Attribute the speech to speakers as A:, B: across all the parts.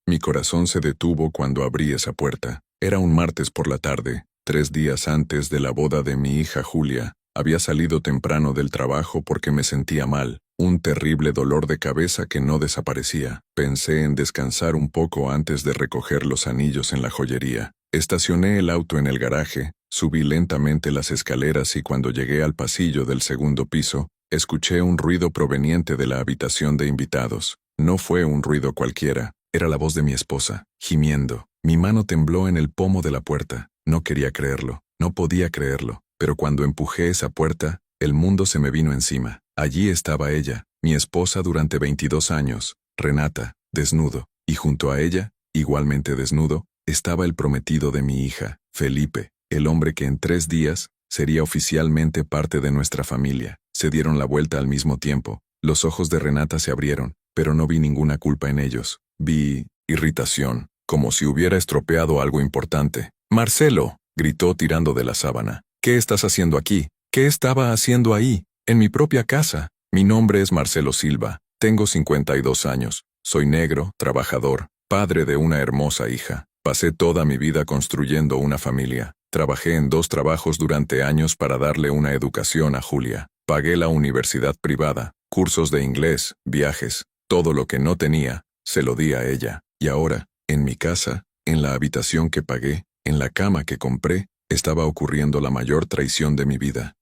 A: Mi corazón se detuvo cuando abrí esa puerta. Era un martes por la tarde, 3 días antes de la boda de mi hija Julia. Había salido temprano del trabajo porque me sentía mal, un terrible dolor de cabeza que no desaparecía. Pensé en descansar un poco antes de recoger los anillos en la joyería. Estacioné el auto en el garaje, subí lentamente las escaleras y cuando llegué al pasillo del segundo piso, escuché un ruido proveniente de la habitación de invitados. No fue un ruido cualquiera, era la voz de mi esposa, gimiendo. Mi mano tembló en el pomo de la puerta. No quería creerlo, no podía creerlo, pero cuando empujé esa puerta, el mundo se me vino encima. Allí estaba ella, mi esposa durante 22 años, Renata, desnudo, y junto a ella, igualmente desnudo, estaba el prometido de mi hija, Felipe, el hombre que en 3 días sería oficialmente parte de nuestra familia. Se dieron la vuelta al mismo tiempo. Los ojos de Renata se abrieron, pero no vi ninguna culpa en ellos. Vi irritación, como si hubiera estropeado algo importante. «Marcelo», gritó tirando de la sábana. «¿Qué estás haciendo aquí? ¿Qué estaba haciendo ahí? En mi propia casa. Mi nombre es Marcelo Silva. Tengo 52 años. Soy negro, trabajador, padre de una hermosa hija. Pasé toda mi vida construyendo una familia. Trabajé en 2 trabajos durante años para darle una educación a Julia. Pagué la universidad privada, cursos de inglés, viajes. Todo lo que no tenía, se lo di a ella. Y ahora, en mi casa, en la habitación que pagué, en la cama que compré, estaba ocurriendo la mayor traición de mi vida.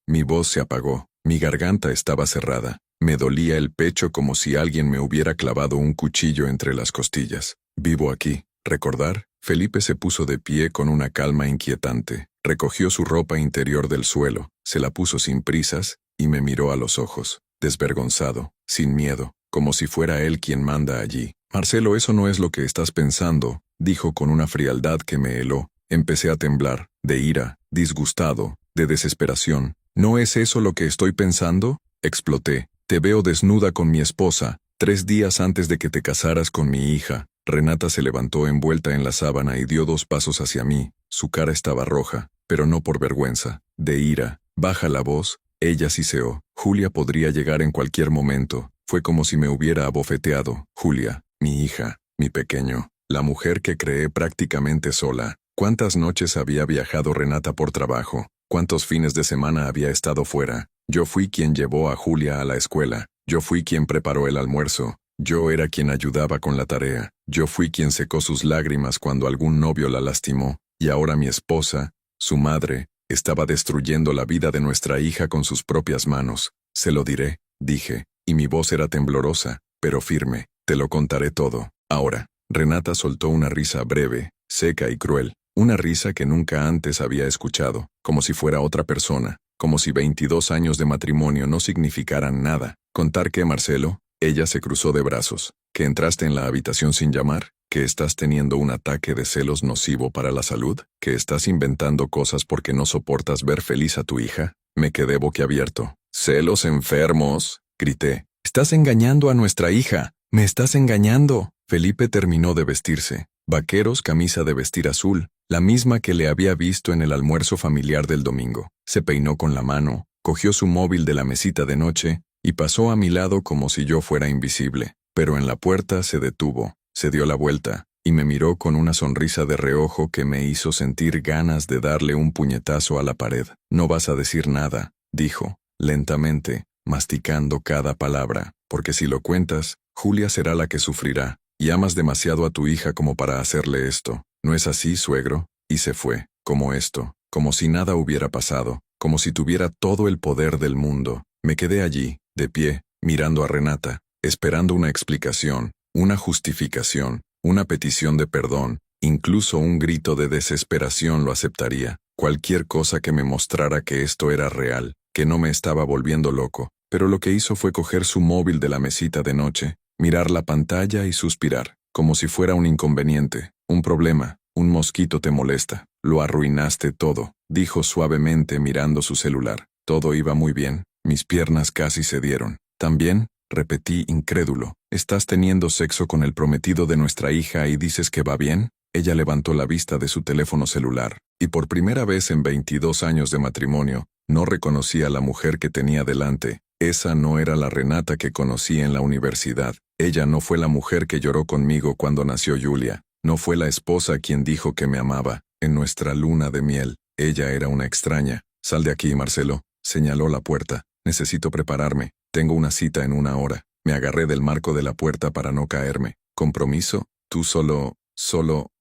A: Mi voz se apagó, mi garganta estaba cerrada. Me dolía el pecho como si alguien me hubiera clavado un cuchillo entre las costillas. Vivo aquí. ¿Recordar? Felipe se puso de pie con una calma inquietante. Recogió su ropa interior del suelo, se la puso sin prisas y me miró a los ojos, desvergonzado, sin miedo, como si fuera él quien manda allí. «Marcelo, eso no es lo que estás pensando», dijo con una frialdad que me heló. Empecé a temblar, de ira, disgustado, de desesperación. «¿No es eso lo que estoy pensando?», exploté. «Te veo desnuda con mi esposa, 3 días antes de que te casaras con mi hija». Renata se levantó envuelta en la sábana y dio 2 pasos hacia mí. Su cara estaba roja, pero no por vergüenza, de ira. Baja la voz, ella siseó. «Julia podría llegar en cualquier momento». Fue como si me hubiera abofeteado. Julia, mi hija, mi pequeño, la mujer que creé prácticamente sola. ¿Cuántas noches había viajado Renata por trabajo? ¿Cuántos fines de semana había estado fuera? Yo fui quien llevó a Julia a la escuela. Yo fui quien preparó el almuerzo. Yo era quien ayudaba con la tarea. Yo fui quien secó sus lágrimas cuando algún novio la lastimó. Y ahora mi esposa, su madre, estaba destruyendo la vida de nuestra hija con sus propias manos. «Se lo diré», dije, y mi voz era temblorosa, pero firme. «Te lo contaré todo. Ahora». Renata soltó una risa breve, seca y cruel. Una risa que nunca antes había escuchado, como si fuera otra persona, como si 22 años de matrimonio no significaran nada. «¿Contar qué, Marcelo?» Ella se cruzó de brazos. «¿Que entraste en la habitación sin llamar? ¿Que estás teniendo un ataque de celos nocivo para la salud? ¿Que estás inventando cosas porque no soportas ver feliz a tu hija?» Me quedé boquiabierto. «¿Celos enfermos?», grité. «Estás engañando a nuestra hija. ¡Me estás engañando!». Felipe terminó de vestirse. Vaqueros, camisa de vestir azul, la misma que le había visto en el almuerzo familiar del domingo. Se peinó con la mano, cogió su móvil de la mesita de noche y pasó a mi lado como si yo fuera invisible. Pero en la puerta se detuvo, se dio la vuelta y me miró con una sonrisa de reojo que me hizo sentir ganas de darle un puñetazo a la pared. «No vas a decir nada», dijo, lentamente, masticando cada palabra, «porque si lo cuentas, Julia será la que sufrirá, y amas demasiado a tu hija como para hacerle esto. ¿No es así, suegro?». Y se fue, como esto, como si nada hubiera pasado, como si tuviera todo el poder del mundo. Me quedé allí, de pie, mirando a Renata, esperando una explicación, una justificación, una petición de perdón, incluso un grito de desesperación lo aceptaría. Cualquier cosa que me mostrara que esto era real, que no me estaba volviendo loco. Pero lo que hizo fue coger su móvil de la mesita de noche, mirar la pantalla y suspirar, como si fuera un inconveniente, un problema. «Un mosquito te molesta. Lo arruinaste todo», dijo suavemente mirando su celular. Todo iba muy bien. Mis piernas casi cedieron. «¿También?», repetí incrédulo. «¿Estás teniendo sexo con el prometido de nuestra hija y dices que va bien?». Ella levantó la vista de su teléfono celular, y por primera vez en 22 años de matrimonio, no reconocí a la mujer que tenía delante. Esa no era la Renata que conocí en la universidad. Ella no fue la mujer que lloró conmigo cuando nació Julia. No fue la esposa quien dijo que me amaba, en nuestra luna de miel. Ella era una extraña. Sal de aquí, Marcelo. Señaló la puerta. Necesito prepararme. Tengo una cita en 1 hora. Me agarré del marco de la puerta para no caerme. ¿Compromiso? Tú solo...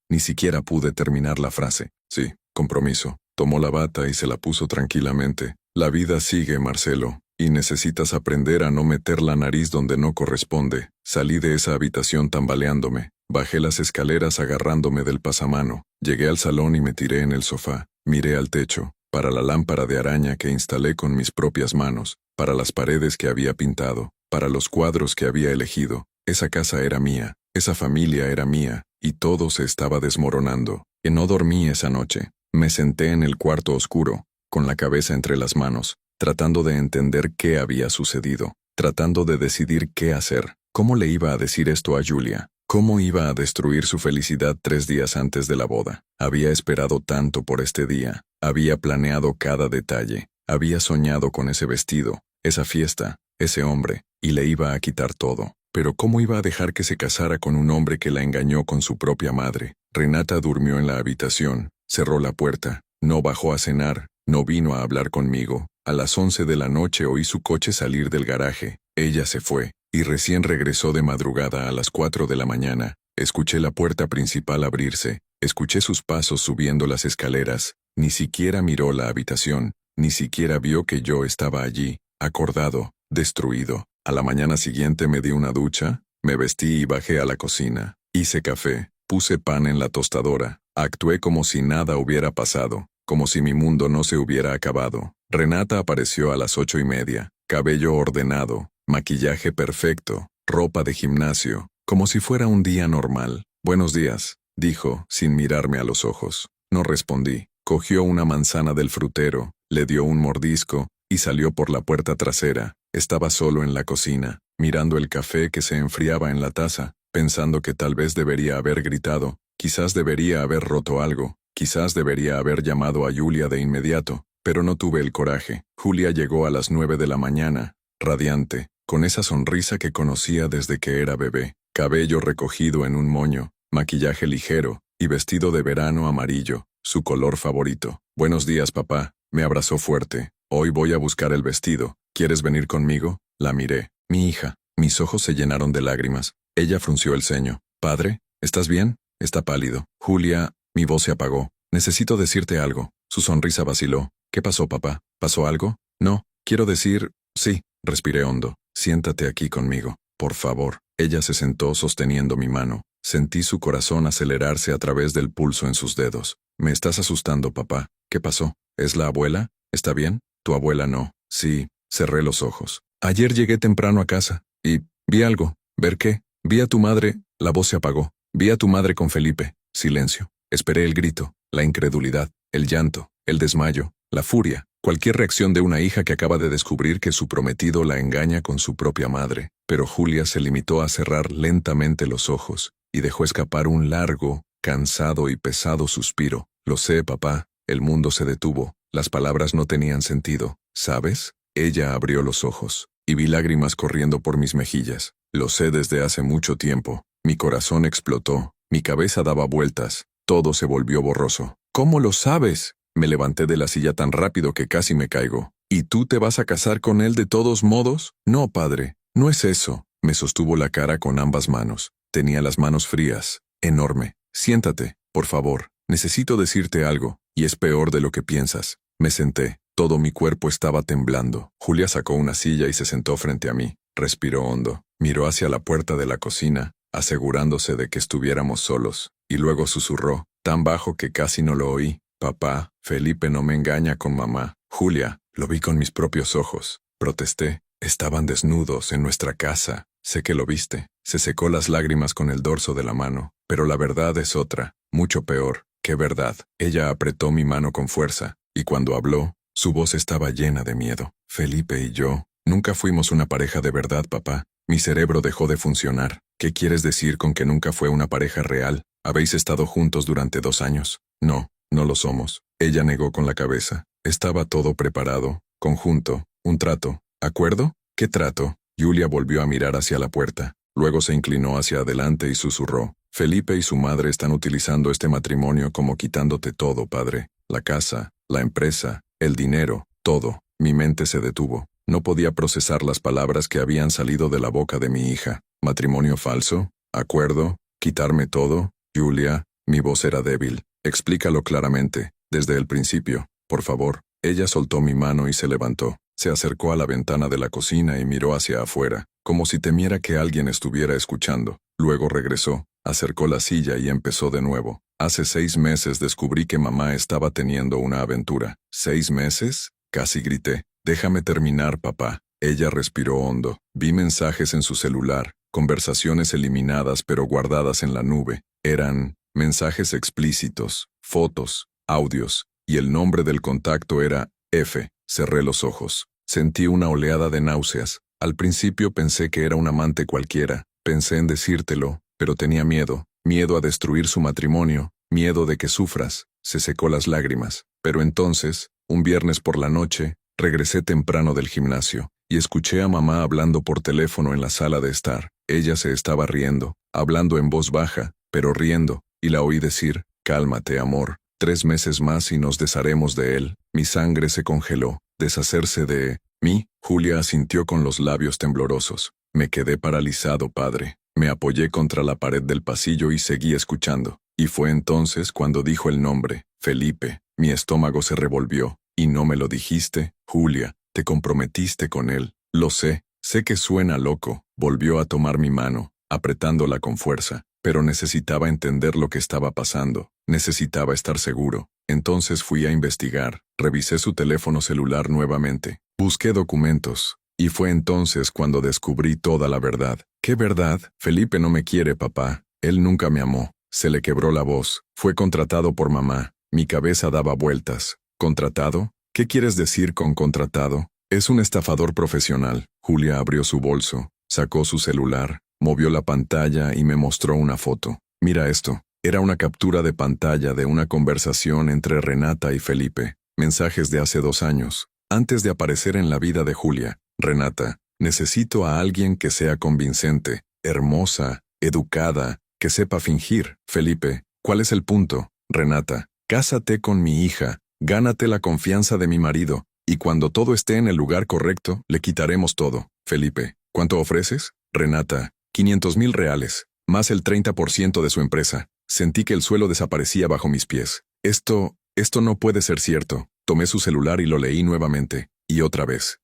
A: Ni siquiera pude terminar la frase. Sí, compromiso. Tomó la bata y se la puso tranquilamente. La vida sigue, Marcelo, y necesitas aprender a no meter la nariz donde no corresponde. Salí de esa habitación tambaleándome. Bajé las escaleras agarrándome del pasamano. Llegué al salón y me tiré en el sofá. Miré al techo, para la lámpara de araña que instalé con mis propias manos, para las paredes que había pintado, para los cuadros que había elegido. Esa casa era mía, esa familia era mía, y todo se estaba desmoronando. Y no dormí esa noche. Me senté en el cuarto oscuro, con la cabeza entre las manos, tratando de entender qué había sucedido, tratando de decidir qué hacer. ¿Cómo le iba a decir esto a Julia? ¿Cómo iba a destruir su felicidad 3 días antes de la boda? Había esperado tanto por este día, había planeado cada detalle, había soñado con ese vestido, esa fiesta, ese hombre, y le iba a quitar todo. Pero ¿cómo iba a dejar que se casara con un hombre que la engañó con su propia madre? Renata durmió en la habitación, cerró la puerta, no bajó a cenar, no vino a hablar conmigo. A las 11 de la noche oí su coche salir del garaje. Ella se fue, y recién regresó de madrugada a las 4 de la mañana. Escuché la puerta principal abrirse, escuché sus pasos subiendo las escaleras. Ni siquiera miró la habitación, ni siquiera vio que yo estaba allí, acordado, destruido. A la mañana siguiente me di una ducha, me vestí y bajé a la cocina. Hice café, puse pan en la tostadora. Actué como si nada hubiera pasado, como si mi mundo no se hubiera acabado. Renata apareció a las 8:30, cabello ordenado, maquillaje perfecto, ropa de gimnasio, como si fuera un día normal. «Buenos días», dijo, sin mirarme a los ojos. No respondí. Cogió una manzana del frutero, le dio un mordisco y salió por la puerta trasera. Estaba solo en la cocina, mirando el café que se enfriaba en la taza, pensando que tal vez debería haber gritado, quizás debería haber roto algo, quizás debería haber llamado a Julia de inmediato, pero no tuve el coraje. Julia llegó a las 9 de la mañana, radiante, con esa sonrisa que conocía desde que era bebé, cabello recogido en un moño, maquillaje ligero y vestido de verano amarillo, su color favorito. «Buenos días, papá», me abrazó fuerte. «Hoy voy a buscar el vestido. ¿Quieres venir conmigo?» La miré. «Mi hija». Mis ojos se llenaron de lágrimas. Ella frunció el ceño. «Padre, ¿estás bien?» Está pálido. «Julia», mi voz se apagó. «Necesito decirte algo». Su sonrisa vaciló. «¿Qué pasó, papá? ¿Pasó algo?» «No, quiero decir...» «Sí», respiré hondo. «Siéntate aquí conmigo, por favor». Ella se sentó sosteniendo mi mano. Sentí su corazón acelerarse a través del pulso en sus dedos. «Me estás asustando, papá. ¿Qué pasó? ¿Es la abuela? ¿Está bien?» «Tu abuela no». «Sí». Cerré los ojos. «Ayer llegué temprano a casa y vi algo». «¿Ver qué?» «Vi a tu madre». La voz se apagó. «Vi a tu madre con Felipe». Silencio. Esperé el grito, la incredulidad, el llanto, el desmayo, la furia, cualquier reacción de una hija que acaba de descubrir que su prometido la engaña con su propia madre. Pero Julia se limitó a cerrar lentamente los ojos y dejó escapar un largo, cansado y pesado suspiro. «Lo sé, papá». El mundo se detuvo. Las palabras no tenían sentido. «¿Sabes?» Ella abrió los ojos, y vi lágrimas corriendo por mis mejillas. «Lo sé desde hace mucho tiempo». Mi corazón explotó, mi cabeza daba vueltas, todo se volvió borroso. «¿Cómo lo sabes?» Me levanté de la silla tan rápido que casi me caigo. «¿Y tú te vas a casar con él de todos modos?» «No, padre, no es eso». Me sostuvo la cara con ambas manos. Tenía las manos frías, enorme. «Siéntate, por favor. Necesito decirte algo, y es peor de lo que piensas». Me senté. Todo mi cuerpo estaba temblando. Julia sacó una silla y se sentó frente a mí. Respiró hondo. Miró hacia la puerta de la cocina, asegurándose de que estuviéramos solos, y luego susurró, tan bajo que casi no lo oí. «Papá, Felipe no me engaña con mamá». «Julia, lo vi con mis propios ojos». Protesté. «Estaban desnudos en nuestra casa». «Sé que lo viste». Se secó las lágrimas con el dorso de la mano. «Pero la verdad es otra, mucho peor». «¿Qué verdad?» Ella apretó mi mano con fuerza, y cuando habló, su voz estaba llena de miedo. «Felipe y yo nunca fuimos una pareja de verdad, papá. Mi cerebro dejó de funcionar». «¿Qué quieres decir con que nunca fue una pareja real? ¿Habéis estado juntos durante 2 años?» «No, no lo somos». Ella negó con la cabeza. «Estaba todo preparado. Conjunto. Un trato. ¿Acuerdo?» «¿Qué trato?» Julia volvió a mirar hacia la puerta. Luego se inclinó hacia adelante y susurró: Felipe y su madre están utilizando este matrimonio como quitándote todo, padre. La casa, la empresa, el dinero, todo. Mi mente se detuvo. No podía procesar las palabras que habían salido de la boca de mi hija. ¿Matrimonio falso? ¿Acuerdo? ¿Quitarme todo? Julia, mi voz era débil. Explícalo claramente, desde el principio, por favor. Ella soltó mi mano y se levantó. Se acercó a la ventana de la cocina y miró hacia afuera, como si temiera que alguien estuviera escuchando. Luego regresó, acercó la silla y empezó de nuevo. Hace 6 meses descubrí que mamá estaba teniendo una aventura. ¿6 meses? Casi grité. Déjame terminar, papá. Ella respiró hondo. Vi mensajes en su celular, conversaciones eliminadas pero guardadas en la nube. Eran mensajes explícitos, fotos, audios, y el nombre del contacto era F. Cerré los ojos. Sentí una oleada de náuseas. Al principio pensé que era un amante cualquiera. Pensé en decírtelo, pero tenía miedo. Miedo a destruir su matrimonio, miedo de que sufras. Se secó las lágrimas. Pero entonces, un viernes por la noche, regresé temprano del gimnasio, y escuché a mamá hablando por teléfono en la sala de estar. Ella se estaba riendo, hablando en voz baja, pero riendo, y la oí decir: cálmate, amor. 3 meses más y nos desharemos de él. Mi sangre se congeló. ¿Deshacerse de mí? Julia asintió con los labios temblorosos. Me quedé paralizado, padre. Me apoyé contra la pared del pasillo y seguí escuchando. Y fue entonces cuando dijo el nombre, Felipe. Mi estómago se revolvió. ¿Y no me lo dijiste? Julia, te comprometiste con él. Lo sé. Sé que suena loco. Volvió a tomar mi mano, apretándola con fuerza. Pero necesitaba entender lo que estaba pasando. Necesitaba estar seguro. Entonces fui a investigar. Revisé su teléfono celular nuevamente. Busqué documentos. Y fue entonces cuando descubrí toda la verdad. ¿Qué verdad? Felipe no me quiere, papá. Él nunca me amó. Se le quebró la voz. Fue contratado por mamá. Mi cabeza daba vueltas. ¿Contratado? ¿Qué quieres decir con contratado? Es un estafador profesional. Julia abrió su bolso, sacó su celular, movió la pantalla y me mostró una foto. Mira esto. Era una captura de pantalla de una conversación entre Renata y Felipe. Mensajes de hace 2 años, antes de aparecer en la vida de Julia. Renata, necesito a alguien que sea convincente, hermosa, educada, que sepa fingir. Felipe, ¿cuál es el punto? Renata, cásate con mi hija, gánate la confianza de mi marido, y cuando todo esté en el lugar correcto, le quitaremos todo. Felipe, ¿cuánto ofreces? Renata, 500,000 reales, más el 30% de su empresa. Sentí que el suelo desaparecía bajo mis pies. Esto no puede ser cierto. Tomé su celular y lo leí nuevamente, y otra vez,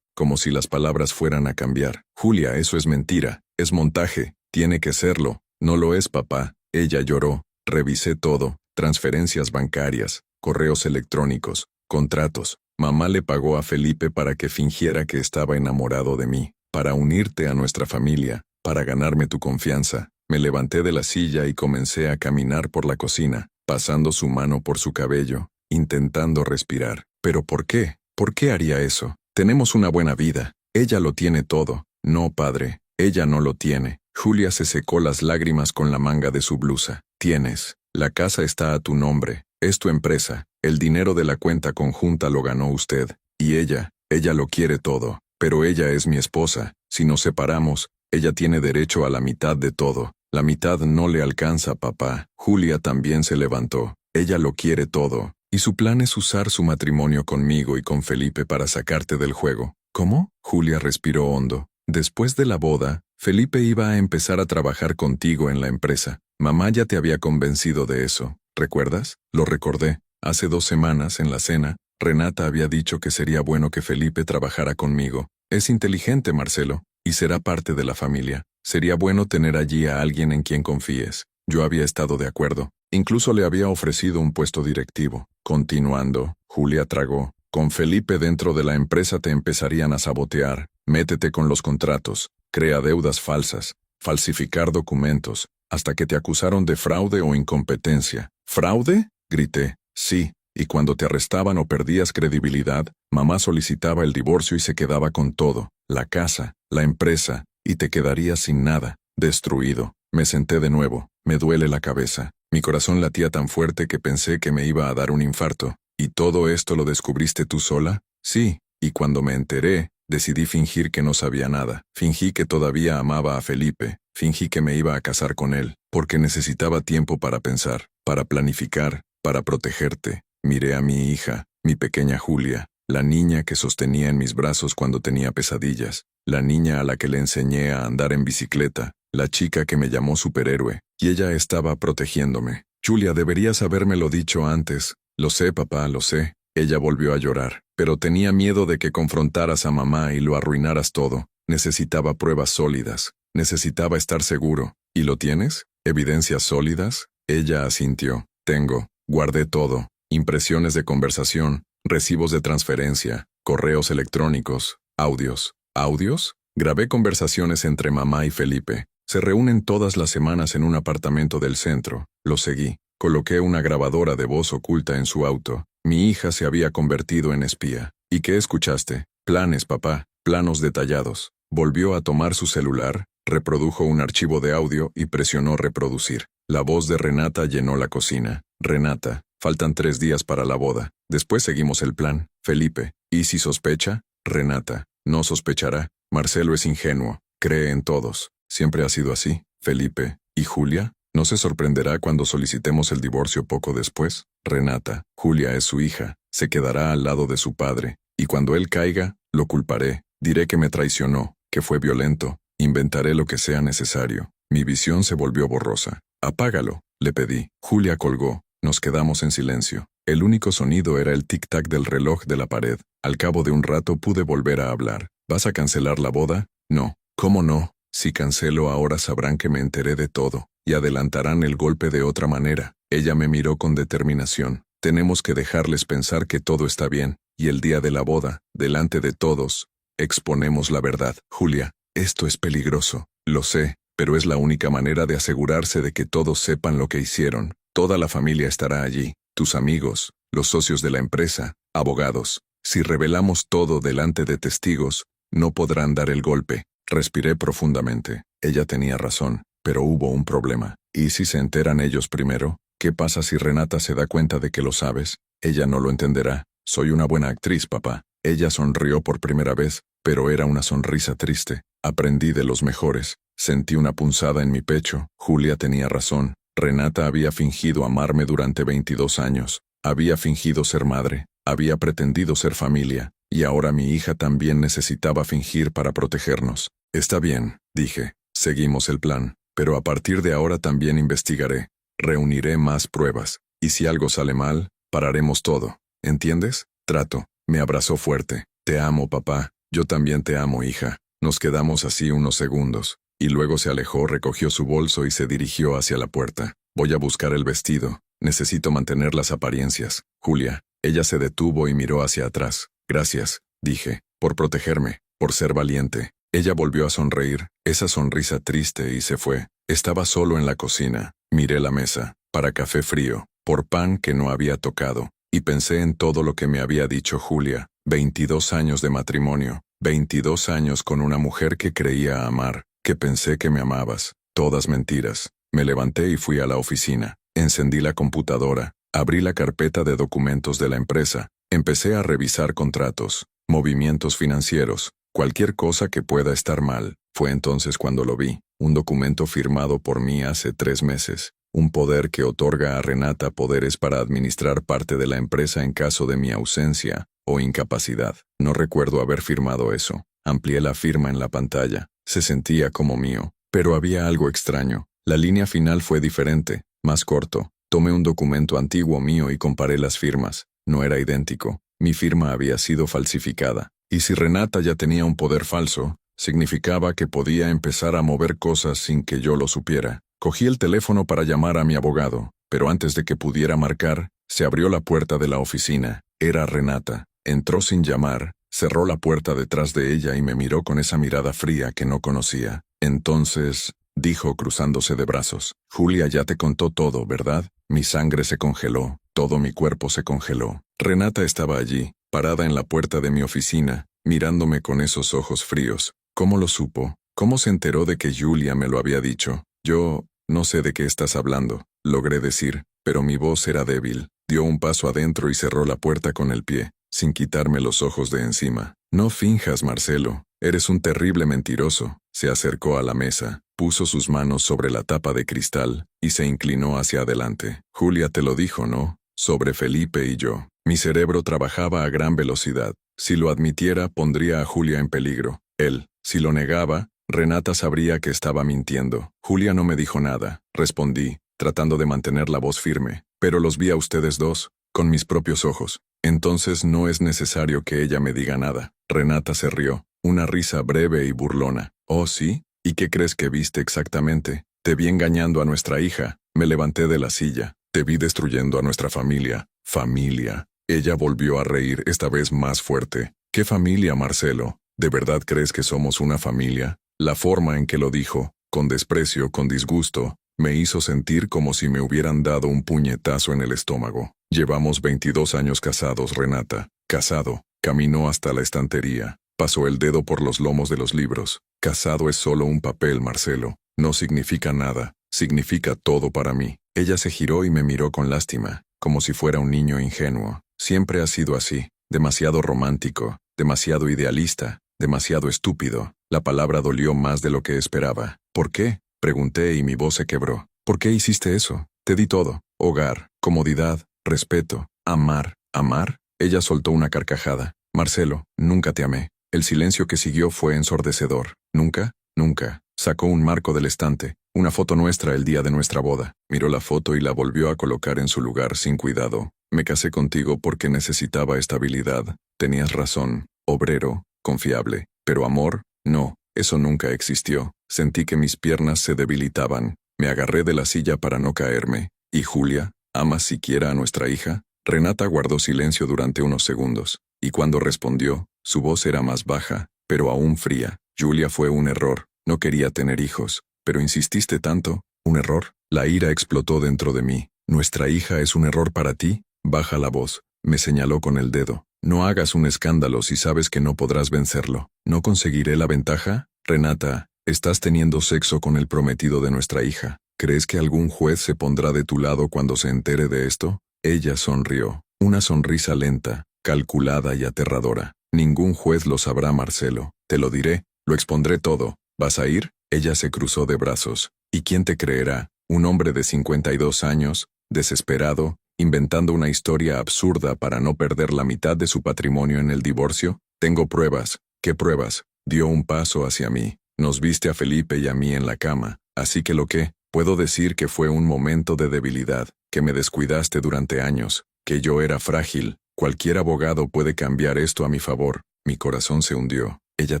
A: como si las palabras fueran a cambiar. Julia, eso es mentira, es montaje, tiene que serlo. No lo es, papá. Ella lloró. Revisé todo, transferencias bancarias, correos electrónicos, contratos. Mamá le pagó a Felipe para que fingiera que estaba enamorado de mí, para unirte a nuestra familia, para ganarme tu confianza. Me levanté de la silla y comencé a caminar por la cocina, pasando su mano por su cabello, intentando respirar. ¿Pero por qué? ¿Por qué haría eso? Tenemos una buena vida. Ella lo tiene todo. No, padre, ella no lo tiene. Julia se secó las lágrimas con la manga de su blusa. Tienes. La casa está a tu nombre. Es tu empresa. El dinero de la cuenta conjunta lo ganó usted. Y ella lo quiere todo. Pero ella es mi esposa. Si nos separamos, ella tiene derecho a la mitad de todo. La mitad no le alcanza, papá. Julia también se levantó. Ella lo quiere todo. Y su plan es usar su matrimonio conmigo y con Felipe para sacarte del juego. ¿Cómo? Julia respiró hondo. Después de la boda, Felipe iba a empezar a trabajar contigo en la empresa. Mamá ya te había convencido de eso. ¿Recuerdas? Lo recordé. Hace 2 semanas, en la cena, Renata había dicho que sería bueno que Felipe trabajara conmigo. Es inteligente, Marcelo, y será parte de la familia. Sería bueno tener allí a alguien en quien confíes. Yo había estado de acuerdo. Incluso le había ofrecido un puesto directivo. Continuando, Julia tragó. Con Felipe dentro de la empresa te empezarían a sabotear. Métete con los contratos. Crea deudas falsas. Falsificar documentos. Hasta que te acusaron de fraude o incompetencia. ¿Fraude? Grité. Sí. Y cuando te arrestaban o perdías credibilidad, mamá solicitaba el divorcio y se quedaba con todo. La casa, la empresa, y te quedarías sin nada. Destruido. Me senté de nuevo. Me duele la cabeza. Mi corazón latía tan fuerte que pensé que me iba a dar un infarto. ¿Y todo esto lo descubriste tú sola? Sí, y cuando me enteré, Decidí fingir que no sabía nada. Fingí que todavía amaba a Felipe. Fingí que me iba a casar con él, porque necesitaba tiempo para pensar, para planificar, para protegerte. Miré a mi hija, mi pequeña Julia, la niña que sostenía en mis brazos cuando tenía pesadillas, la niña a la que le enseñé a andar en bicicleta, la chica que me llamó superhéroe, y ella estaba protegiéndome. Julia, deberías habérmelo dicho antes. Lo sé, papá, lo sé. Ella volvió a llorar, pero tenía miedo de que confrontaras a mamá y lo arruinaras todo. Necesitaba pruebas sólidas. Necesitaba estar seguro. ¿Y lo tienes? ¿Evidencias sólidas? Ella asintió. Tengo. Guardé todo. Impresiones de conversación, recibos de transferencia, correos electrónicos, audios. ¿Audios? Grabé conversaciones entre mamá y Felipe. Se reúnen todas las semanas en un apartamento del centro. Lo seguí. Coloqué una grabadora de voz oculta en su auto. Mi hija se había convertido en espía. ¿Y qué escuchaste? Planes, papá. Planos detallados. Volvió a tomar su celular, reprodujo un archivo de audio y presionó reproducir. La voz de Renata llenó la cocina. Renata, faltan 3 días para la boda. Después seguimos el plan. Felipe, ¿y si sospecha? Renata, no sospechará. Marcelo es ingenuo. Cree en todos. Siempre ha sido así. Felipe, ¿y Julia? ¿No se sorprenderá cuando solicitemos el divorcio poco después? Renata, Julia es su hija, se quedará al lado de su padre, y cuando él caiga, lo culparé, diré que me traicionó, que fue violento, inventaré lo que sea necesario. Mi visión se volvió borrosa. Apágalo, le pedí. Julia colgó, nos quedamos en silencio. El único sonido era el tic-tac del reloj de la pared. Al cabo de un rato pude volver a hablar. ¿Vas a cancelar la boda? No. ¿Cómo no? Si cancelo ahora sabrán que me enteré de todo, y adelantarán el golpe de otra manera. Ella me miró con determinación. Tenemos que dejarles pensar que todo está bien, y el día de la boda, delante de todos, exponemos la verdad. Julia, esto es peligroso. Lo sé, pero es la única manera de asegurarse de que todos sepan lo que hicieron. Toda la familia estará allí, tus amigos, los socios de la empresa, abogados. Si revelamos todo delante de testigos, no podrán dar el golpe. Respiré profundamente. Ella tenía razón, pero hubo un problema. ¿Y si se enteran ellos primero? ¿Qué pasa si Renata se da cuenta de que lo sabes? Ella no lo entenderá. Soy una buena actriz, papá. Ella sonrió por primera vez, pero era una sonrisa triste. Aprendí de los mejores. Sentí una punzada en mi pecho. Julia tenía razón. Renata había fingido amarme durante 22 años. Había fingido ser madre. Había pretendido ser familia. Y ahora mi hija también necesitaba fingir para protegernos. Está bien, dije. Seguimos el plan. Pero a partir de ahora también investigaré. Reuniré más pruebas. Y si algo sale mal, pararemos todo. ¿Entiendes? Trato. Me abrazó fuerte. Te amo, papá. Yo también te amo, hija. Nos quedamos así unos segundos. Y luego se alejó, recogió su bolso y se dirigió hacia la puerta. Voy a buscar el vestido. Necesito mantener las apariencias. Julia. Ella se detuvo y miró hacia atrás. Gracias, dije, por protegerme, por ser valiente. Ella volvió a sonreír, esa sonrisa triste, y se fue. Estaba solo en la cocina. Miré la mesa, para café frío, por pan que no había tocado, y pensé en todo lo que me había dicho Julia. 22 años de matrimonio, 22 años con una mujer que creía amar, que pensé que me amabas. Todas mentiras. Me levanté y fui a la oficina. Encendí la computadora, abrí la carpeta de documentos de la empresa. Empecé a revisar contratos, movimientos financieros, cualquier cosa que pueda estar mal. Fue entonces cuando lo vi, un documento firmado por mí hace 3 meses, un poder que otorga a Renata poderes para administrar parte de la empresa en caso de mi ausencia o incapacidad. No recuerdo haber firmado eso. Amplié la firma en la pantalla. Se sentía como mío, pero había algo extraño. La línea final fue diferente, más corto. Tomé un documento antiguo mío y comparé las firmas. No era idéntico. Mi firma había sido falsificada. Y si Renata ya tenía un poder falso, significaba que podía empezar a mover cosas sin que yo lo supiera. Cogí el teléfono para llamar a mi abogado, pero antes de que pudiera marcar, se abrió la puerta de la oficina. Era Renata. Entró sin llamar, cerró la puerta detrás de ella y me miró con esa mirada fría que no conocía. Entonces, dijo cruzándose de brazos, Julia ya te contó todo, ¿verdad? Mi sangre se congeló, todo mi cuerpo se congeló. Renata estaba allí, parada en la puerta de mi oficina, mirándome con esos ojos fríos. ¿Cómo lo supo? ¿Cómo se enteró de que Julia me lo había dicho? Yo, no sé de qué estás hablando, logré decir, pero mi voz era débil. Dio un paso adentro y cerró la puerta con el pie, sin quitarme los ojos de encima. No finjas, Marcelo. Eres un terrible mentiroso. Se acercó a la mesa, puso sus manos sobre la tapa de cristal y se inclinó hacia adelante. Julia te lo dijo, ¿no? Sobre Felipe y yo. Mi cerebro trabajaba a gran velocidad. Si lo admitiera, pondría a Julia en peligro. Él, si lo negaba, Renata sabría que estaba mintiendo. Julia no me dijo nada, respondí, tratando de mantener la voz firme. Pero los vi a ustedes dos, con mis propios ojos. Entonces no es necesario que ella me diga nada. Renata se rió, una risa breve y burlona. ¿Oh, sí? ¿Y qué crees que viste exactamente? Te vi engañando a nuestra hija. Me levanté de la silla. Te vi destruyendo a nuestra familia. Familia. Ella volvió a reír, esta vez más fuerte. ¿Qué familia, Marcelo? ¿De verdad crees que somos una familia? La forma en que lo dijo, con desprecio, con disgusto, me hizo sentir como si me hubieran dado un puñetazo en el estómago. Llevamos 22 años casados, Renata. Casado. Caminó hasta la estantería. Pasó el dedo por los lomos de los libros. Casado es solo un papel, Marcelo. No significa nada. Significa todo para mí. Ella se giró y me miró con lástima, como si fuera un niño ingenuo. Siempre ha sido así. Demasiado romántico, demasiado idealista, demasiado estúpido. La palabra dolió más de lo que esperaba. ¿Por qué? Pregunté y mi voz se quebró. ¿Por qué hiciste eso? Te di todo. Hogar, comodidad, respeto, amar. ¿Amar? Ella soltó una carcajada. Marcelo, nunca te amé. El silencio que siguió fue ensordecedor. ¿Nunca? Nunca. Sacó un marco del estante, una foto nuestra el día de nuestra boda. Miró la foto y la volvió a colocar en su lugar sin cuidado. Me casé contigo porque necesitaba estabilidad. Tenías razón. Obrero, confiable. Pero amor, no. Eso nunca existió. Sentí que mis piernas se debilitaban. Me agarré de la silla para no caerme. ¿Y Julia? ¿Amas siquiera a nuestra hija? Renata guardó silencio durante unos segundos, y cuando respondió, su voz era más baja, pero aún fría. Julia fue un error. No quería tener hijos. Pero insististe tanto. ¿Un error? La ira explotó dentro de mí. ¿Nuestra hija es un error para ti? Baja la voz. Me señaló con el dedo. No hagas un escándalo si sabes que no podrás vencerlo. ¿No conseguiré la ventaja? Renata, estás teniendo sexo con el prometido de nuestra hija. ¿Crees que algún juez se pondrá de tu lado cuando se entere de esto? Ella sonrió. Una sonrisa lenta, calculada y aterradora. Ningún juez lo sabrá, Marcelo. Te lo diré. Lo expondré todo. ¿Vas a ir? Ella se cruzó de brazos. ¿Y quién te creerá? Un hombre de 52 años, desesperado, inventando una historia absurda para no perder la mitad de su patrimonio en el divorcio. Tengo pruebas. ¿Qué pruebas? Dio un paso hacia mí. Nos viste a Felipe y a mí en la cama. Así que lo que, puedo decir que fue un momento de debilidad, que me descuidaste durante años, que yo era frágil. Cualquier abogado puede cambiar esto a mi favor. Mi corazón se hundió. Ella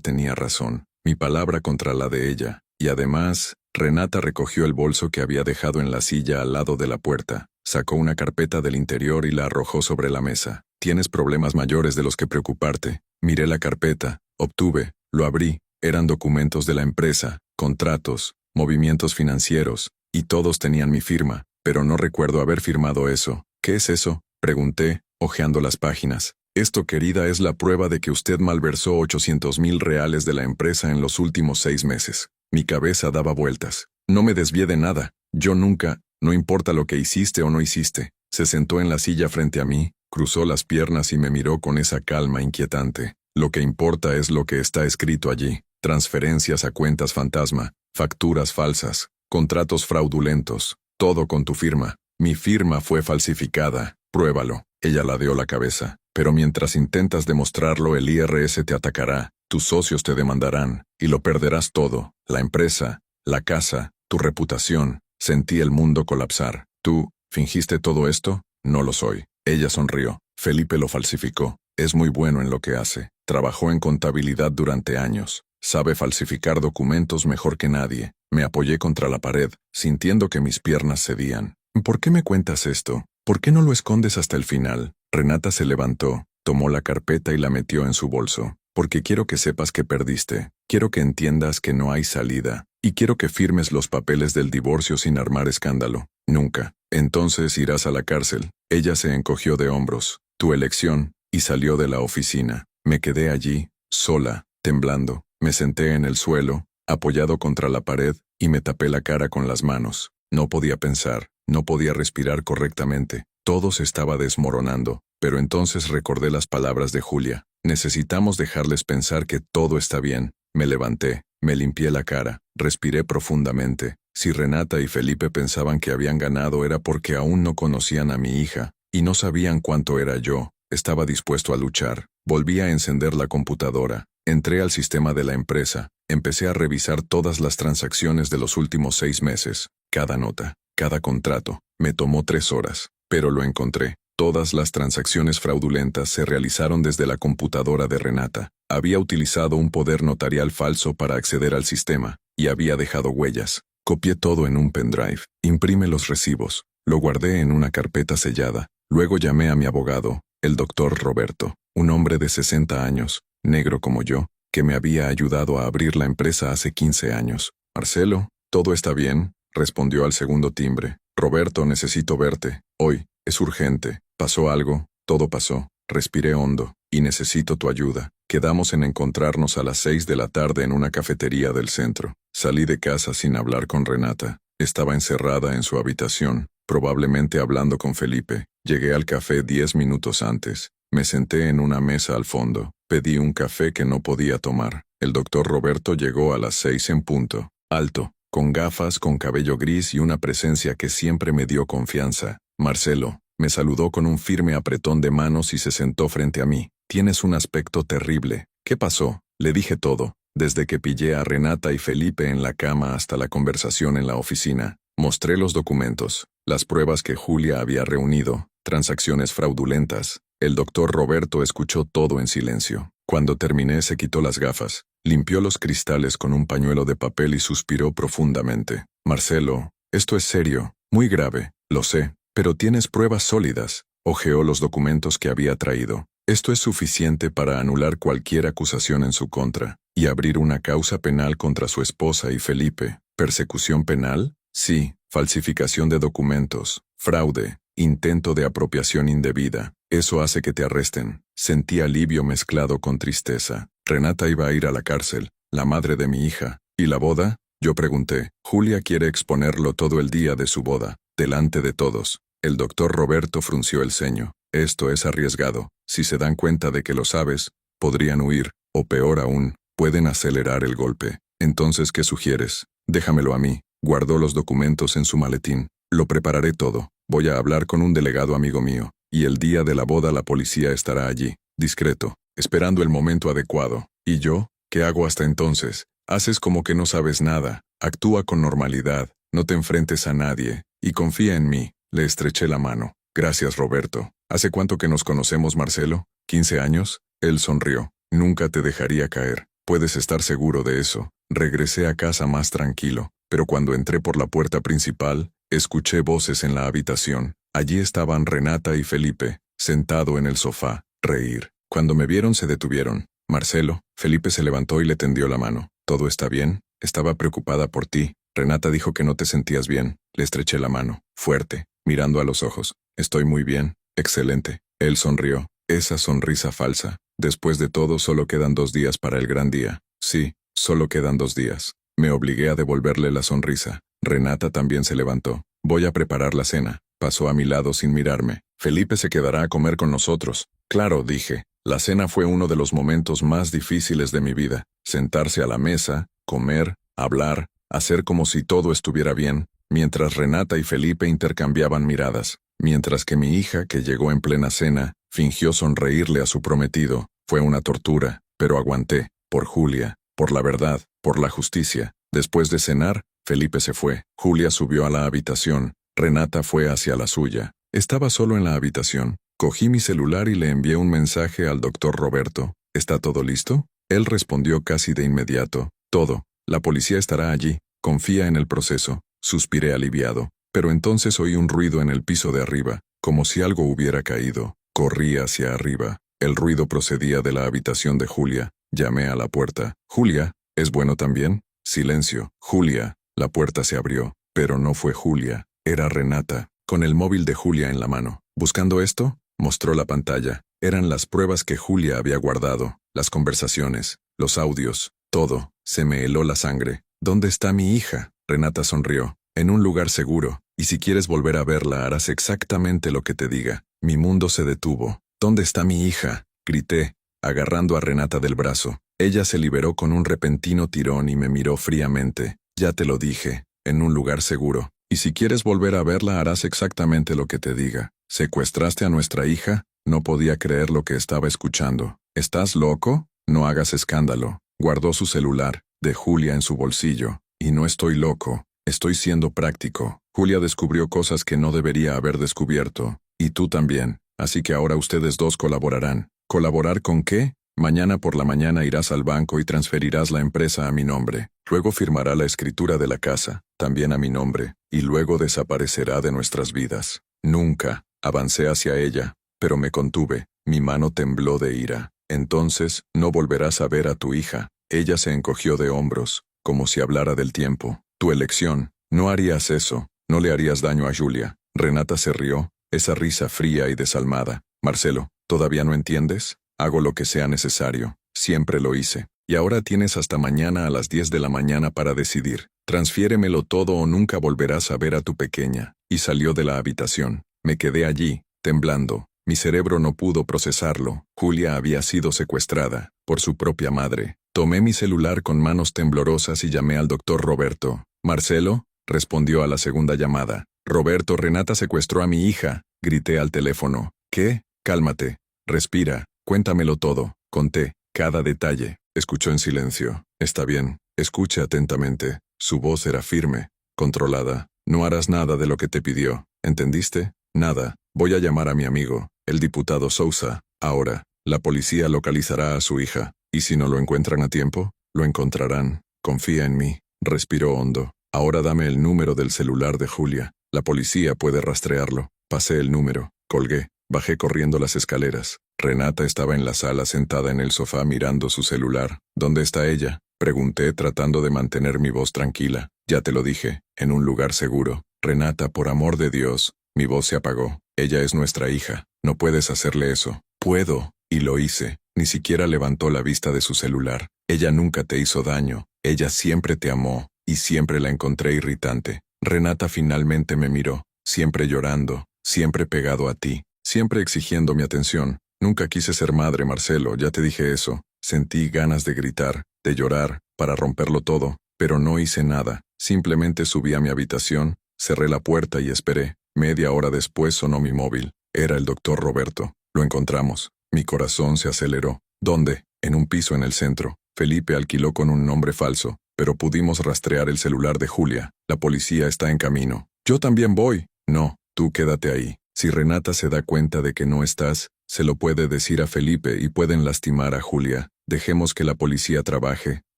A: tenía razón. Mi palabra contra la de ella. Y además, Renata recogió el bolso que había dejado en la silla al lado de la puerta. Sacó una carpeta del interior y la arrojó sobre la mesa. Tienes problemas mayores de los que preocuparte. Miré la carpeta. Obtuve. Lo abrí. Eran documentos de la empresa, contratos, movimientos financieros, y todos tenían mi firma, pero no recuerdo haber firmado eso. ¿Qué es eso? Pregunté, hojeando las páginas. Esto, querida, es la prueba de que usted malversó 800,000 reales de la empresa en los últimos 6 meses. Mi cabeza daba vueltas. No me desvié de nada. Yo nunca, no importa lo que hiciste o no hiciste. Se sentó en la silla frente a mí, cruzó las piernas y me miró con esa calma inquietante. Lo que importa es lo que está escrito allí. Transferencias a cuentas fantasma, facturas falsas, contratos fraudulentos, todo con tu firma. Mi firma fue falsificada. Pruébalo. Ella ladeó la cabeza. Pero mientras intentas demostrarlo, el IRS te atacará, tus socios te demandarán, y lo perderás todo. La empresa, la casa, tu reputación. Sentí el mundo colapsar. ¿Tú, fingiste todo esto? No lo soy. Ella sonrió. Felipe lo falsificó. Es muy bueno en lo que hace. Trabajó en contabilidad durante años. Sabe falsificar documentos mejor que nadie. Me apoyé contra la pared, sintiendo que mis piernas cedían. ¿Por qué me cuentas esto? ¿Por qué no lo escondes hasta el final? Renata se levantó, tomó la carpeta y la metió en su bolso. Porque quiero que sepas que perdiste. Quiero que entiendas que no hay salida. Y quiero que firmes los papeles del divorcio sin armar escándalo. Nunca. Entonces irás a la cárcel. Ella se encogió de hombros. Tu elección. Y salió de la oficina. Me quedé allí, sola, temblando. Me senté en el suelo, apoyado contra la pared, y me tapé la cara con las manos. No podía pensar, no podía respirar correctamente. Todo se estaba desmoronando, pero entonces recordé las palabras de Julia. Necesitamos dejarles pensar que todo está bien. Me levanté, me limpié la cara, respiré profundamente. Si Renata y Felipe pensaban que habían ganado era porque aún no conocían a mi hija, y no sabían cuánto era yo. Estaba dispuesto a luchar. Volví a encender la computadora. Entré al sistema de la empresa. Empecé a revisar todas las transacciones de los últimos 6 meses. Cada nota, cada contrato. Me tomó 3 horas, pero lo encontré. Todas las transacciones fraudulentas se realizaron desde la computadora de Renata. Había utilizado un poder notarial falso para acceder al sistema, y había dejado huellas. Copié todo en un pendrive. Imprime los recibos. Lo guardé en una carpeta sellada. Luego llamé a mi abogado, el doctor Roberto, un hombre de 60 años, negro como yo, que me había ayudado a abrir la empresa hace 15 años. Marcelo, ¿todo está bien?, respondió al segundo timbre. Roberto, necesito verte. Hoy. Es urgente. ¿Pasó algo? Todo pasó. Respiré hondo. Y necesito tu ayuda. Quedamos en encontrarnos a las 6 de la tarde en una cafetería del centro. Salí de casa sin hablar con Renata. Estaba encerrada en su habitación, probablemente hablando con Felipe. Llegué al café 10 minutos antes. Me senté en una mesa al fondo. Pedí un café que no podía tomar. El doctor Roberto llegó a las 6 en punto. Alto, con gafas, con cabello gris y una presencia que siempre me dio confianza. Marcelo, me saludó con un firme apretón de manos y se sentó frente a mí. Tienes un aspecto terrible. ¿Qué pasó? Le dije todo, desde que pillé a Renata y Felipe en la cama hasta la conversación en la oficina. Mostré los documentos, las pruebas que Julia había reunido, transacciones fraudulentas. El doctor Roberto escuchó todo en silencio. Cuando terminé se quitó las gafas, limpió los cristales con un pañuelo de papel y suspiró profundamente. Marcelo, esto es serio, muy grave, lo sé, pero tienes pruebas sólidas. Hojeó los documentos que había traído. Esto es suficiente para anular cualquier acusación en su contra y abrir una causa penal contra su esposa y Felipe. ¿Persecución penal? Sí, falsificación de documentos, fraude, intento de apropiación indebida. Eso hace que te arresten. Sentí alivio mezclado con tristeza. Renata iba a ir a la cárcel, la madre de mi hija. ¿Y la boda? Yo pregunté. Julia quiere exponerlo todo el día de su boda, delante de todos. El doctor Roberto frunció el ceño. Esto es arriesgado. Si se dan cuenta de que lo sabes, podrían huir, o peor aún, pueden acelerar el golpe. Entonces, ¿qué sugieres? Déjamelo a mí. Guardó los documentos en su maletín. Lo prepararé todo. Voy a hablar con un delegado amigo mío, y el día de la boda la policía estará allí, discreto, esperando el momento adecuado. ¿Y yo? ¿Qué hago hasta entonces? Haces como que no sabes nada. Actúa con normalidad, no te enfrentes a nadie, y confía en mí. Le estreché la mano. Gracias, Roberto. ¿Hace cuánto que nos conocemos, Marcelo? ¿15 años? Él sonrió. Nunca te dejaría caer. Puedes estar seguro de eso. Regresé a casa más tranquilo, pero cuando entré por la puerta principal, escuché voces en la habitación. Allí estaban Renata y Felipe, sentado en el sofá, reír. Cuando me vieron se detuvieron. Marcelo, Felipe se levantó y le tendió la mano. ¿Todo está bien? Estaba preocupada por ti. Renata dijo que no te sentías bien. Le estreché la mano, fuerte, mirando a los ojos. Estoy muy bien. Excelente. Él sonrió. Esa sonrisa falsa. Después de todo solo quedan 2 días para el gran día. Sí, solo quedan 2 días. Me obligué a devolverle la sonrisa. Renata también se levantó. Voy a preparar la cena. Pasó a mi lado sin mirarme. Felipe se quedará a comer con nosotros. Claro, dije. La cena fue uno de los momentos más difíciles de mi vida. Sentarse a la mesa, comer, hablar, hacer como si todo estuviera bien, mientras Renata y Felipe intercambiaban miradas. Mientras que mi hija, que llegó en plena cena, fingió sonreírle a su prometido. Fue una tortura, pero aguanté. Por Julia, por la verdad, por la justicia. Después de cenar, Felipe se fue. Julia subió a la habitación. Renata fue hacia la suya. Estaba solo en la habitación. Cogí mi celular y le envié un mensaje al doctor Roberto. ¿Está todo listo? Él respondió casi de inmediato. Todo. La policía estará allí. Confía en el proceso. Suspiré aliviado. Pero entonces oí un ruido en el piso de arriba, como si algo hubiera caído. Corrí hacia arriba. El ruido procedía de la habitación de Julia. Llamé a la puerta. «Julia, ¿es bueno también?» Silencio. «Julia». La puerta se abrió, pero no fue Julia. Era Renata, con el móvil de Julia en la mano. «¿Buscando esto?» Mostró la pantalla. Eran las pruebas que Julia había guardado, las conversaciones, los audios, todo. Se me heló la sangre. «¿Dónde está mi hija?» Renata sonrió. «En un lugar seguro, y si quieres volver a verla harás exactamente lo que te diga». Mi mundo se detuvo. «¿Dónde está mi hija?», grité. agarrando a Renata del brazo. Ella se liberó con un repentino tirón y me miró fríamente. Ya te lo dije, en un lugar seguro. Y si quieres volver a verla harás exactamente lo que te diga. ¿Secuestraste a nuestra hija? No podía creer lo que estaba escuchando. ¿Estás loco? No hagas escándalo. Guardó su celular, de Julia en su bolsillo. Y no estoy loco. Estoy siendo práctico. Julia descubrió cosas que no debería haber descubierto. Y tú también. Así que ahora ustedes dos colaborarán. ¿Colaborar con qué? Mañana por la mañana irás al banco y transferirás la empresa a mi nombre. Luego firmará la escritura de la casa, también a mi nombre, y luego desaparecerá de nuestras vidas. Nunca. Avancé hacia ella, pero me contuve. Mi mano tembló de ira. Entonces, no volverás a ver a tu hija. Ella se encogió de hombros, como si hablara del tiempo. Tu elección. No harías eso. No le harías daño a Julia. Renata se rió, esa risa fría y desalmada. Marcelo, ¿todavía no entiendes? Hago lo que sea necesario. Siempre lo hice. Y ahora tienes hasta mañana a las 10 de la mañana para decidir. Transfiéremelo todo o nunca volverás a ver a tu pequeña. Y salió de la habitación. Me quedé allí, temblando. Mi cerebro no pudo procesarlo. Julia había sido secuestrada por su propia madre. Tomé mi celular con manos temblorosas y llamé al doctor Roberto. «¿Marcelo?» respondió a la segunda llamada. «Roberto, Renata secuestró a mi hija», grité al teléfono. «¿Qué? Cálmate. Respira. Cuéntamelo todo». Conté cada detalle. Escuchó en silencio. «Está bien. Escuche atentamente». Su voz era firme, controlada. «No harás nada de lo que te pidió. ¿Entendiste? Nada. Voy a llamar a mi amigo, el diputado Sousa. Ahora, la policía localizará a su hija. ¿Y si no lo encuentran a tiempo? Lo encontrarán. Confía en mí». Respiró hondo. «Ahora dame el número del celular de Julia. La policía puede rastrearlo». Pasé el número. Colgué. Bajé corriendo las escaleras. Renata estaba en la sala sentada en el sofá mirando su celular. «¿Dónde está ella?», pregunté tratando de mantener mi voz tranquila. «Ya te lo dije, en un lugar seguro». «Renata, por amor de Dios». Mi voz se apagó. «Ella es nuestra hija. No puedes hacerle eso». «Puedo». Y lo hice. Ni siquiera levantó la vista de su celular. «Ella nunca te hizo daño. Ella siempre te amó. Y siempre la encontré irritante». Renata finalmente me miró. Siempre llorando. Siempre pegado a ti. Siempre exigiendo mi atención. Nunca quise ser madre, Marcelo, ya te dije eso. Sentí ganas de gritar, de llorar, para romperlo todo, pero no hice nada. Simplemente subí a mi habitación, cerré la puerta y esperé. Media hora después sonó mi móvil. Era el doctor Roberto. Lo encontramos. Mi corazón se aceleró. ¿Dónde? En un piso en el centro. Felipe alquiló con un nombre falso, pero pudimos rastrear el celular de Julia. La policía está en camino. Yo también voy. No, tú quédate ahí. Si Renata se da cuenta de que no estás, se lo puede decir a Felipe y pueden lastimar a Julia. Dejemos que la policía trabaje.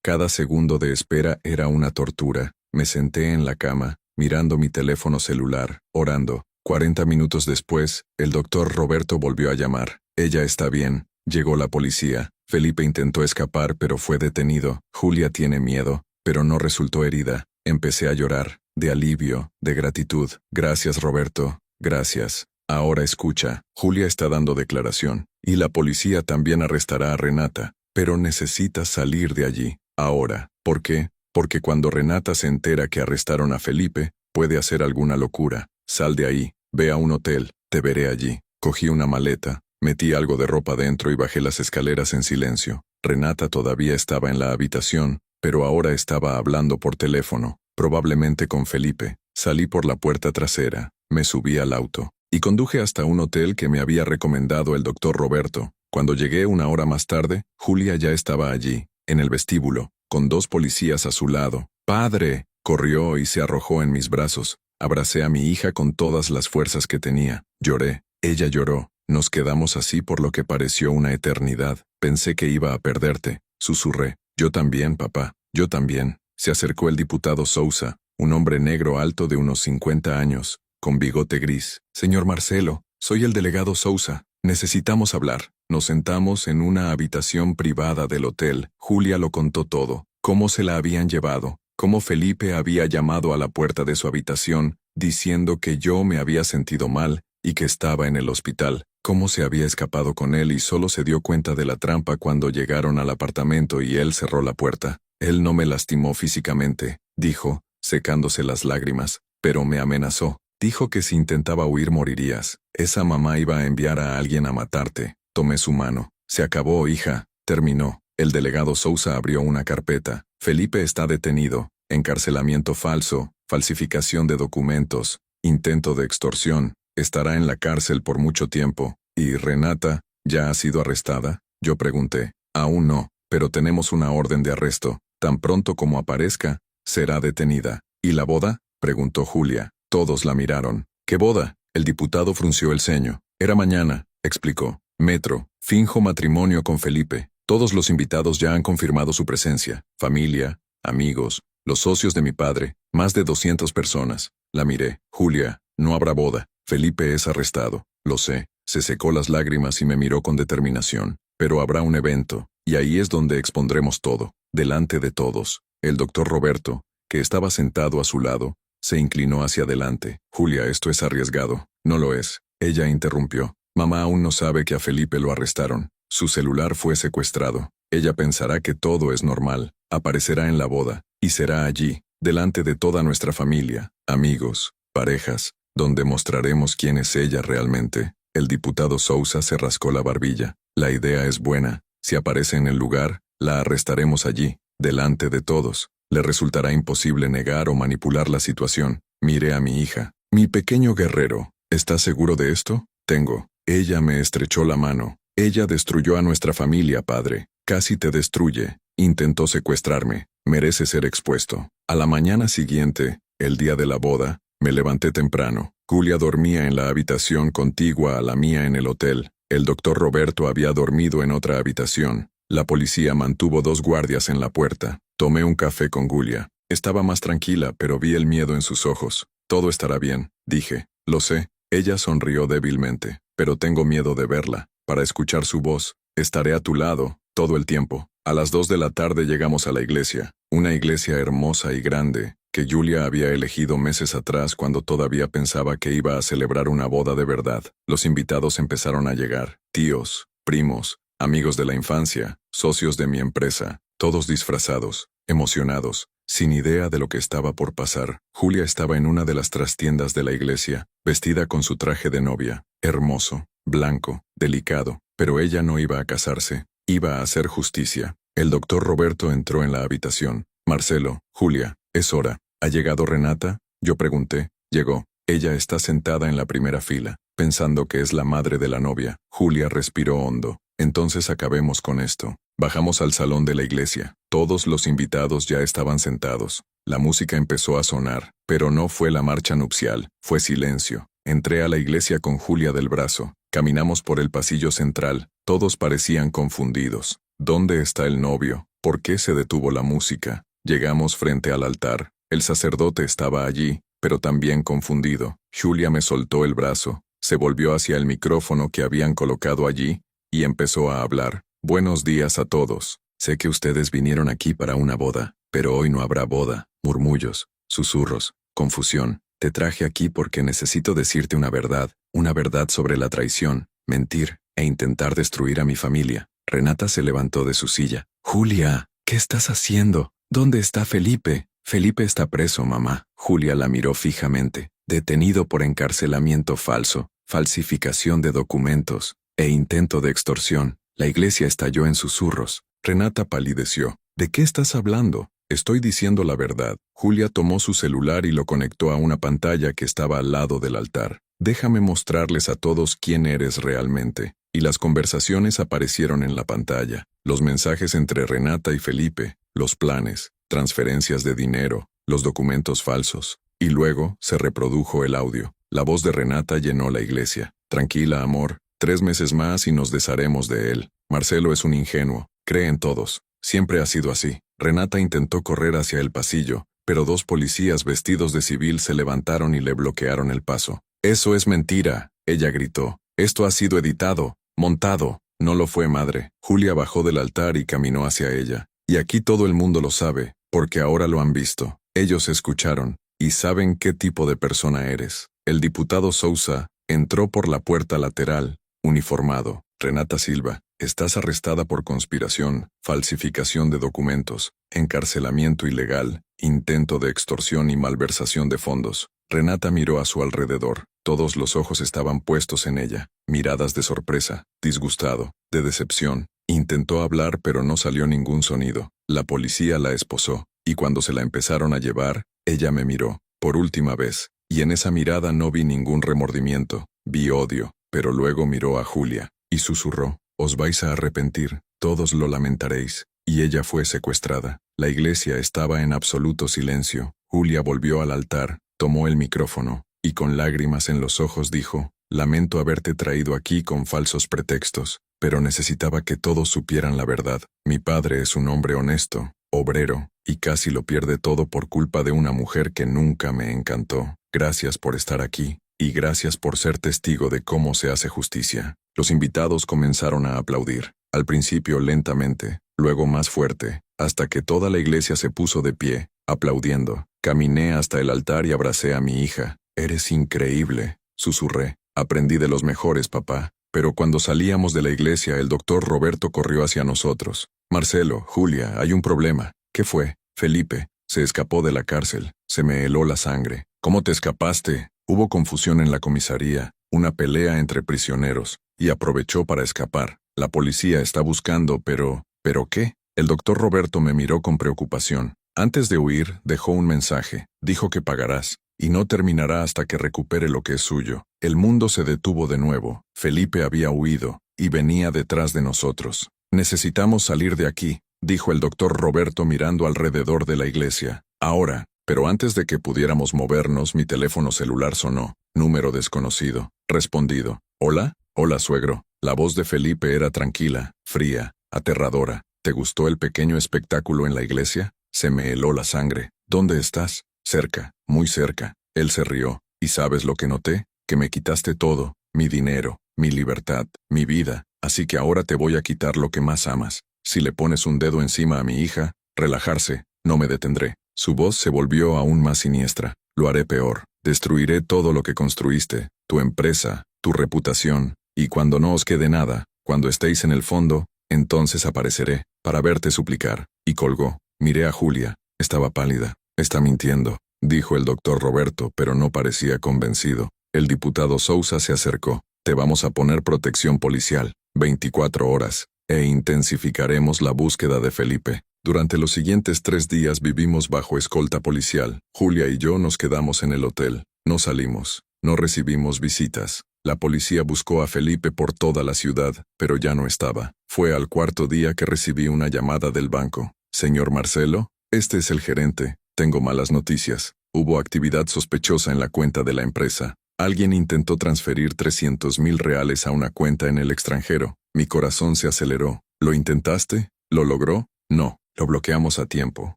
A: Cada segundo de espera era una tortura. Me senté en la cama, mirando mi teléfono celular, orando. 40 minutos después, el doctor Roberto volvió a llamar. «Ella está bien». Llegó la policía. Felipe intentó escapar pero fue detenido. Julia tiene miedo, pero no resultó herida. Empecé a llorar, de alivio, de gratitud. «Gracias, Roberto. Gracias. Ahora escucha, Julia está dando declaración, y la policía también arrestará a Renata, pero necesitas salir de allí, ahora. ¿Por qué? Porque cuando Renata se entera que arrestaron a Felipe, puede hacer alguna locura. Sal de ahí, ve a un hotel, te veré allí». Cogí una maleta, metí algo de ropa dentro y bajé las escaleras en silencio. Renata todavía estaba en la habitación, pero ahora estaba hablando por teléfono, probablemente con Felipe. Salí por la puerta trasera, me subí al auto y conduje hasta un hotel que me había recomendado el doctor Roberto. Cuando llegué una hora más tarde, Julia ya estaba allí, en el vestíbulo, con 2 policías a su lado. «¡Padre!», corrió y se arrojó en mis brazos. Abracé a mi hija con todas las fuerzas que tenía. Lloré. Ella lloró. Nos quedamos así por lo que pareció una eternidad. «Pensé que iba a perderte», susurré. «Yo también, papá. Yo también». Se acercó el diputado Sousa, un hombre negro alto de unos 50 años, con bigote gris. «Señor Marcelo, soy el delegado Sousa. Necesitamos hablar». Nos sentamos en una habitación privada del hotel. Julia lo contó todo. Cómo se la habían llevado. Cómo Felipe había llamado a la puerta de su habitación, diciendo que yo me había sentido mal y que estaba en el hospital. Cómo se había escapado con él y solo se dio cuenta de la trampa cuando llegaron al apartamento y él cerró la puerta. «Él no me lastimó físicamente», dijo, secándose las lágrimas, «pero me amenazó. Dijo que si intentaba huir morirías. Esa mamá iba a enviar a alguien a matarte». Tomé su mano. Se acabó, hija. Terminó. El delegado Sousa abrió una carpeta. Felipe está detenido. Encarcelamiento falso, falsificación de documentos, intento de extorsión. Estará en la cárcel por mucho tiempo. ¿Y Renata, ya ha sido arrestada? Yo pregunté. Aún no, pero tenemos una orden de arresto. Tan pronto como aparezca, será detenida. ¿Y la boda? Preguntó Julia. Todos la miraron. ¿Qué boda? El diputado frunció el ceño. Era mañana, explicó. Metro, finjo matrimonio con Felipe. Todos los invitados ya han confirmado su presencia. Familia, amigos, los socios de mi padre, más de 200 personas. La miré. Julia, no habrá boda. Felipe es arrestado. Lo sé. Se secó las lágrimas y me miró con determinación. Pero habrá un evento, y ahí es donde expondremos todo, delante de todos. El doctor Roberto, que estaba sentado a su lado, se inclinó hacia adelante. Julia, esto es arriesgado. No lo es. Ella interrumpió. Mamá aún no sabe que a Felipe lo arrestaron. Su celular fue secuestrado. Ella pensará que todo es normal. Aparecerá en la boda, y será allí, delante de toda nuestra familia, amigos, parejas, donde mostraremos quién es ella realmente. El diputado Sousa se rascó la barbilla. La idea es buena. Si aparece en el lugar, la arrestaremos allí, delante de todos. Le resultará imposible negar o manipular la situación. Mire a mi hija. Mi pequeño guerrero. ¿Estás seguro de esto? Tengo. Ella me estrechó la mano. Ella destruyó a nuestra familia, padre. Casi te destruye. Intentó secuestrarme. Merece ser expuesto. A la mañana siguiente, el día de la boda, me levanté temprano. Julia dormía en la habitación contigua a la mía en el hotel. El doctor Roberto había dormido en otra habitación. La policía mantuvo 2 guardias en la puerta. Tomé un café con Julia. Estaba más tranquila, pero vi el miedo en sus ojos. Todo estará bien, dije. Lo sé. Ella sonrió débilmente. Pero tengo miedo de verla. Para escuchar su voz, estaré a tu lado, todo el tiempo. A las 2 de la tarde llegamos a la iglesia. Una iglesia hermosa y grande, que Julia había elegido meses atrás cuando todavía pensaba que iba a celebrar una boda de verdad. Los invitados empezaron a llegar. Tíos, primos, amigos de la infancia, socios de mi empresa, todos disfrazados, emocionados, sin idea de lo que estaba por pasar. Julia estaba en una de las trastiendas de la iglesia, vestida con su traje de novia, hermoso, blanco, delicado, pero ella no iba a casarse, iba a hacer justicia. El doctor Roberto entró en la habitación. Marcelo, Julia, es hora. ¿Ha llegado Renata? Yo pregunté. Llegó. Ella está sentada en la primera fila, pensando que es la madre de la novia. Julia respiró hondo. Entonces acabemos con esto. Bajamos al salón de la iglesia. Todos los invitados ya estaban sentados. La música empezó a sonar, pero no fue la marcha nupcial, fue silencio. Entré a la iglesia con Julia del brazo. Caminamos por el pasillo central. Todos parecían confundidos. ¿Dónde está el novio? ¿Por qué se detuvo la música? Llegamos frente al altar. El sacerdote estaba allí, pero también confundido. Julia me soltó el brazo, se volvió hacia el micrófono que habían colocado allí, y empezó a hablar. Buenos días a todos. Sé que ustedes vinieron aquí para una boda, pero hoy no habrá boda. Murmullos, susurros, confusión. Te traje aquí porque necesito decirte una verdad sobre la traición, mentir, e intentar destruir a mi familia. Renata se levantó de su silla. Julia, ¿qué estás haciendo? ¿Dónde está Felipe? Felipe está preso, mamá. Julia la miró fijamente. Detenido por encarcelamiento falso, falsificación de documentos e intento de extorsión. La iglesia estalló en susurros. Renata palideció. ¿De qué estás hablando? Estoy diciendo la verdad. Julia tomó su celular y lo conectó a una pantalla que estaba al lado del altar. Déjame mostrarles a todos quién eres realmente. Y las conversaciones aparecieron en la pantalla. Los mensajes entre Renata y Felipe, los planes, transferencias de dinero, los documentos falsos. Y luego se reprodujo el audio. La voz de Renata llenó la iglesia. Tranquila, amor. 3 meses más y nos desharemos de él. Marcelo es un ingenuo. Cree en todos. Siempre ha sido así. Renata intentó correr hacia el pasillo, pero 2 policías vestidos de civil se levantaron y le bloquearon el paso. Eso es mentira, ella gritó. Esto ha sido editado, montado. No lo fue, madre. Julia bajó del altar y caminó hacia ella. Y aquí todo el mundo lo sabe, porque ahora lo han visto. Ellos escucharon, y saben qué tipo de persona eres. El diputado Sousa entró por la puerta lateral, uniformado. Renata Silva, estás arrestada por conspiración, falsificación de documentos, encarcelamiento ilegal, intento de extorsión y malversación de fondos. Renata miró a su alrededor. Todos los ojos estaban puestos en ella. Miradas de sorpresa, disgustado, de decepción. Intentó hablar pero no salió ningún sonido. La policía la esposó, y cuando se la empezaron a llevar, ella me miró, por última vez, y en esa mirada no vi ningún remordimiento, vi odio, pero luego miró a Julia, y susurró, «Os vais a arrepentir, todos lo lamentaréis». Y ella fue secuestrada. La iglesia estaba en absoluto silencio. Julia volvió al altar, tomó el micrófono, y con lágrimas en los ojos dijo, «Lamento haberte traído aquí con falsos pretextos, pero necesitaba que todos supieran la verdad. Mi padre es un hombre honesto, obrero, y casi lo pierde todo por culpa de una mujer que nunca me encantó. Gracias por estar aquí, y gracias por ser testigo de cómo se hace justicia». Los invitados comenzaron a aplaudir, al principio lentamente, luego más fuerte, hasta que toda la iglesia se puso de pie, aplaudiendo. Caminé hasta el altar y abracé a mi hija. «Eres increíble», susurré. «Aprendí de los mejores, papá». Pero cuando salíamos de la iglesia, el doctor Roberto corrió hacia nosotros. «Marcelo, Julia, hay un problema». «¿Qué fue?» «Felipe. Se escapó de la cárcel. Se me heló la sangre». «¿Cómo te escapaste?» «Hubo confusión en la comisaría, una pelea entre prisioneros, y aprovechó para escapar. La policía está buscando, pero... ¿Pero qué?» El doctor Roberto me miró con preocupación. Antes de huir, dejó un mensaje. Dijo que pagarás, y no terminará hasta que recupere lo que es suyo. El mundo se detuvo de nuevo. Felipe había huido, y venía detrás de nosotros. «Necesitamos salir de aquí», dijo el doctor Roberto mirando alrededor de la iglesia. «Ahora». Pero antes de que pudiéramos movernos, mi teléfono celular sonó. Número desconocido. Respondido. «¿Hola?» «Hola, suegro». La voz de Felipe era tranquila, fría, aterradora. «¿Te gustó el pequeño espectáculo en la iglesia?» Se me heló la sangre. «¿Dónde estás?» «Cerca, muy cerca». Él se rió. «¿Y sabes lo que noté? Que me quitaste todo, mi dinero, mi libertad, mi vida, así que ahora te voy a quitar lo que más amas. Si le pones un dedo encima a mi hija, relajarse, no me detendré». Su voz se volvió aún más siniestra. «Lo haré peor. Destruiré todo lo que construiste, tu empresa, tu reputación, y cuando no os quede nada, cuando estéis en el fondo, entonces apareceré, para verte suplicar». Y colgó. Miré a Julia. Estaba pálida. «Está mintiendo», dijo el doctor Roberto, pero no parecía convencido. El diputado Sousa se acercó. «Te vamos a poner protección policial, 24 horas, e intensificaremos la búsqueda de Felipe». Durante los siguientes 3 días vivimos bajo escolta policial. Julia y yo nos quedamos en el hotel. No salimos. No recibimos visitas. La policía buscó a Felipe por toda la ciudad, pero ya no estaba. Fue al 4.º día que recibí una llamada del banco. «Señor Marcelo, este es el gerente. Tengo malas noticias. Hubo actividad sospechosa en la cuenta de la empresa. Alguien intentó transferir 300.000 reales a una cuenta en el extranjero. Mi corazón se aceleró. ¿Lo intentaste? ¿Lo logró? No. Lo bloqueamos a tiempo,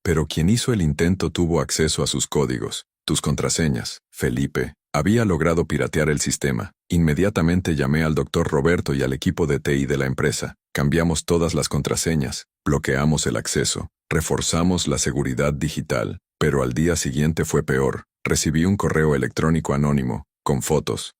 A: pero quien hizo el intento tuvo acceso a sus códigos, tus contraseñas. Felipe había logrado piratear el sistema. Inmediatamente llamé al doctor Roberto y al equipo de TI de la empresa. Cambiamos todas las contraseñas, bloqueamos el acceso, reforzamos la seguridad digital, pero al día siguiente fue peor. Recibí un correo electrónico anónimo, con fotos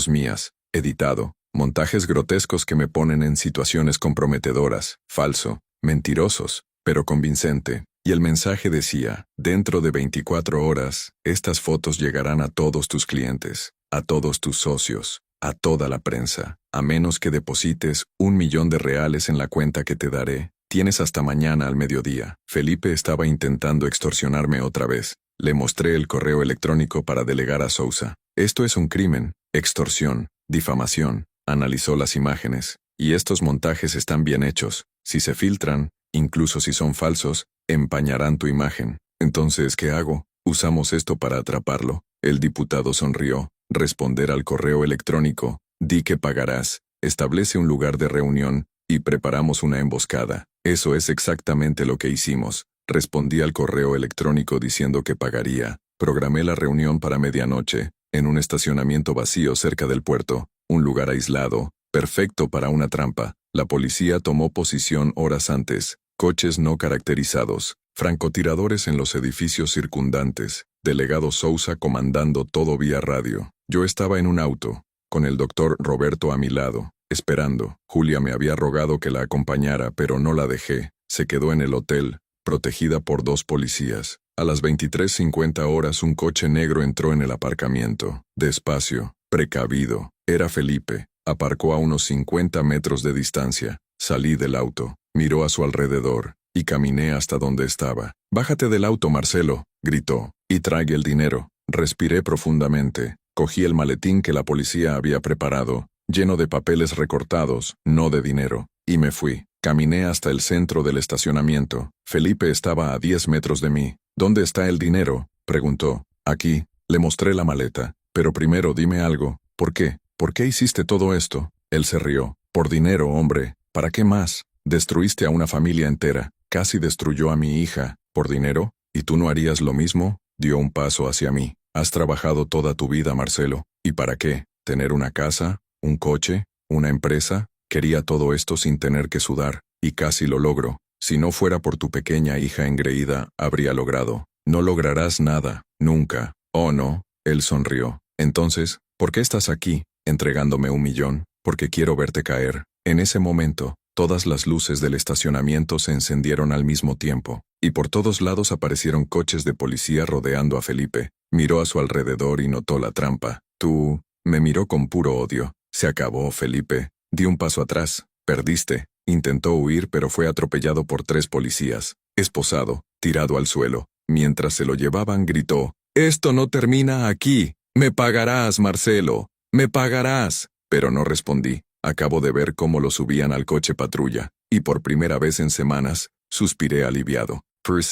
A: mías, editado, montajes grotescos que me ponen en situaciones comprometedoras, falso, mentirosos, pero convincente, y el mensaje decía, «Dentro de 24 horas, estas fotos llegarán a todos tus clientes, a todos tus socios, a toda la prensa, a menos que deposites 1 millón de reales en la cuenta que te daré. Tienes hasta mañana al mediodía». Felipe estaba intentando extorsionarme otra vez. Le mostré el correo electrónico para delegar a Sousa. «Esto es un crimen, extorsión, difamación». Analizó las imágenes. «Y estos montajes están bien hechos. Si se filtran, incluso si son falsos, empañarán tu imagen. Entonces, ¿qué hago? Usamos esto para atraparlo». El diputado sonrió. «Responder al correo electrónico. Di que pagarás. Establece un lugar de reunión, y preparamos una emboscada». Eso es exactamente lo que hicimos. Respondí al correo electrónico diciendo que pagaría. Programé la reunión para medianoche, en un estacionamiento vacío cerca del puerto, un lugar aislado, perfecto para una trampa. La policía tomó posición horas antes. Coches no caracterizados, francotiradores en los edificios circundantes, delegado Sousa comandando todo vía radio. Yo estaba en un auto, con el doctor Roberto a mi lado, esperando. Julia me había rogado que la acompañara, pero no la dejé. Se quedó en el hotel, protegida por 2 policías. A las 23:50 horas un coche negro entró en el aparcamiento. Despacio, precavido. Era Felipe. Aparcó a unos 50 metros de distancia. Salí del auto, miró a su alrededor, y caminé hasta donde estaba. «Bájate del auto, Marcelo», gritó, «y traiga el dinero». Respiré profundamente. Cogí el maletín que la policía había preparado, lleno de papeles recortados, no de dinero, y me fui. Caminé hasta el centro del estacionamiento. Felipe estaba a 10 metros de mí. «¿Dónde está el dinero?», preguntó. «Aquí». Le mostré la maleta. «Pero primero dime algo. ¿Por qué? ¿Por qué hiciste todo esto?». Él se rió. «Por dinero, hombre. ¿Para qué más? Destruiste a una familia entera. Casi destruyó a mi hija. ¿Por dinero? ¿Y tú no harías lo mismo?». Dio un paso hacia mí. «Has trabajado toda tu vida, Marcelo. ¿Y para qué? ¿Tener una casa? ¿Un coche? ¿Una empresa?». Quería todo esto sin tener que sudar, y casi lo logro. Si no fuera por tu pequeña hija engreída, habría logrado. «No lograrás nada, nunca». «Oh, no». Él sonrió. «Entonces, ¿por qué estás aquí, entregándome 1 millón?». «Porque quiero verte caer». En ese momento, todas las luces del estacionamiento se encendieron al mismo tiempo, y por todos lados aparecieron coches de policía rodeando a Felipe. Miró a su alrededor y notó la trampa. «Tú». Me miró con puro odio. «Se acabó, Felipe». Di un paso atrás. «Perdiste». Intentó huir, pero fue atropellado por 3 policías. Esposado, tirado al suelo. Mientras se lo llevaban, gritó: «Esto no termina aquí. Me pagarás, Marcelo. Me pagarás». Pero no respondí. Acabo de ver cómo lo subían al coche patrulla, y por primera vez en semanas, suspiré aliviado. 2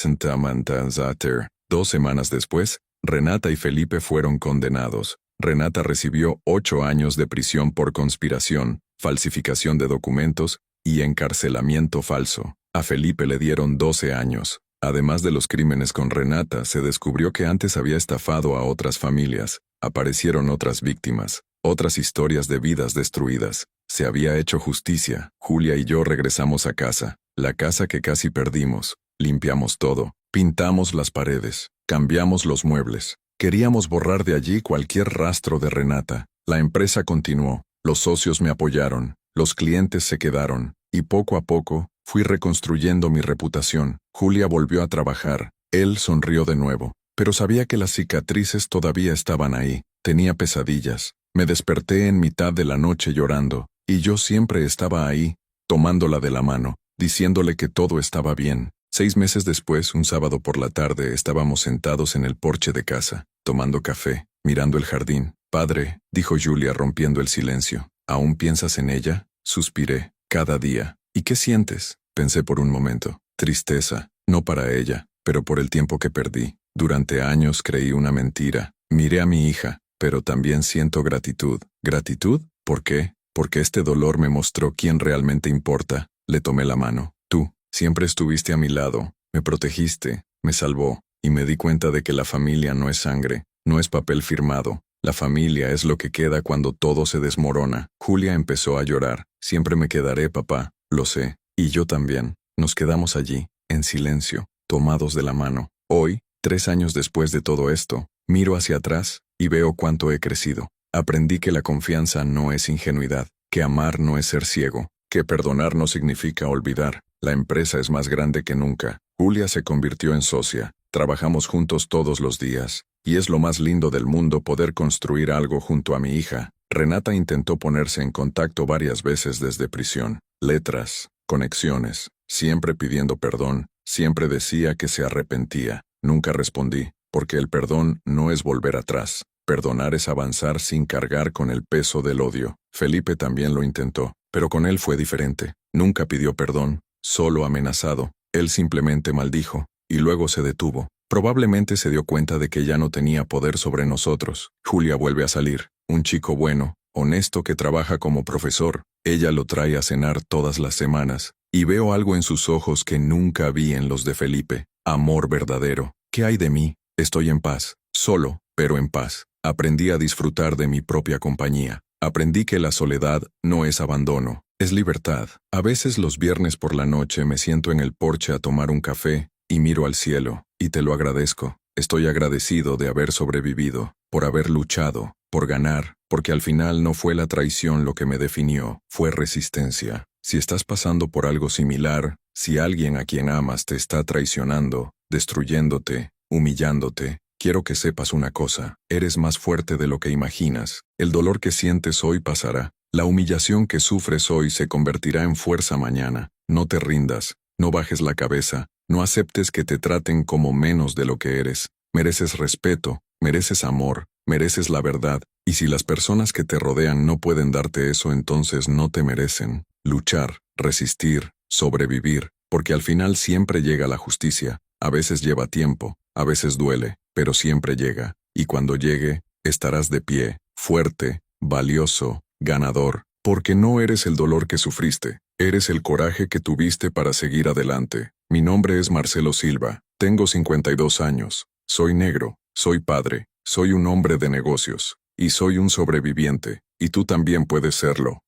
A: semanas después, Renata y Felipe fueron condenados. Renata recibió 8 años de prisión por conspiración, falsificación de documentos y encarcelamiento falso. A Felipe le dieron 12 años. Además de los crímenes con Renata, se descubrió que antes había estafado a otras familias. Aparecieron otras víctimas, otras historias de vidas destruidas. Se había hecho justicia. Julia y yo regresamos a casa, la casa que casi perdimos. Limpiamos todo, pintamos las paredes, cambiamos los muebles. Queríamos borrar de allí cualquier rastro de Renata. La empresa continuó, los socios me apoyaron, los clientes se quedaron, y poco a poco, fui reconstruyendo mi reputación. Julia volvió a trabajar. Él sonrió de nuevo, pero sabía que las cicatrices todavía estaban ahí. Tenía pesadillas. Me desperté en mitad de la noche llorando, y yo siempre estaba ahí, tomándola de la mano, diciéndole que todo estaba bien. 6 meses después, un sábado por la tarde, estábamos sentados en el porche de casa, tomando café, mirando el jardín. «Padre», dijo Julia rompiendo el silencio, «¿aún piensas en ella?». Suspiré. «Cada día». «¿Y qué sientes?». Pensé por un momento. Tristeza, no para ella, pero por el tiempo que perdí. Durante años creí una mentira. Miré a mi hija, pero también siento gratitud. ¿Gratitud? ¿Por qué? Porque este dolor me mostró quién realmente importa. Le tomé la mano. «Tú, siempre estuviste a mi lado, me protegiste, me salvó, y me di cuenta de que la familia no es sangre, no es papel firmado. La familia es lo que queda cuando todo se desmorona». Julia empezó a llorar. «Siempre me quedaré, papá, lo sé». Y yo también. Nos quedamos allí, en silencio, tomados de la mano. Hoy, 3 años después de todo esto, miro hacia atrás y veo cuánto he crecido. Aprendí que la confianza no es ingenuidad, que amar no es ser ciego, que perdonar no significa olvidar. La empresa es más grande que nunca. Julia se convirtió en socia. Trabajamos juntos todos los días, y es lo más lindo del mundo poder construir algo junto a mi hija. Renata intentó ponerse en contacto varias veces desde prisión. Letras, conexiones, siempre pidiendo perdón, siempre decía que se arrepentía. Nunca respondí, porque el perdón no es volver atrás. Perdonar es avanzar sin cargar con el peso del odio. Felipe también lo intentó, pero con él fue diferente. Nunca pidió perdón, solo amenazado. Él simplemente maldijo, y luego se detuvo. Probablemente se dio cuenta de que ya no tenía poder sobre nosotros. Julia vuelve a salir, un chico bueno, honesto que trabaja como profesor. Ella lo trae a cenar todas las semanas, y veo algo en sus ojos que nunca vi en los de Felipe. Amor verdadero. ¿Qué hay de mí? Estoy en paz, solo, pero en paz. Aprendí a disfrutar de mi propia compañía. Aprendí que la soledad no es abandono, es libertad. A veces los viernes por la noche me siento en el porche a tomar un café y miro al cielo, y te lo agradezco. Estoy agradecido de haber sobrevivido, por haber luchado, por ganar, porque al final no fue la traición lo que me definió, fue resistencia. Si estás pasando por algo similar, si alguien a quien amas te está traicionando, destruyéndote, humillándote. Quiero que sepas una cosa, eres más fuerte de lo que imaginas. El dolor que sientes hoy pasará. La humillación que sufres hoy se convertirá en fuerza mañana. No te rindas, no bajes la cabeza, no aceptes que te traten como menos de lo que eres. Mereces respeto, mereces amor, mereces la verdad, y si las personas que te rodean no pueden darte eso, entonces no te merecen. Luchar, resistir, sobrevivir, porque al final siempre llega la justicia. A veces lleva tiempo, a veces duele, pero siempre llega, y cuando llegue, estarás de pie, fuerte, valioso, ganador, porque no eres el dolor que sufriste, eres el coraje que tuviste para seguir adelante. Mi nombre es Marcelo Silva, tengo 52 años, soy negro, soy padre, soy un hombre de negocios, y soy un sobreviviente, y tú también puedes serlo.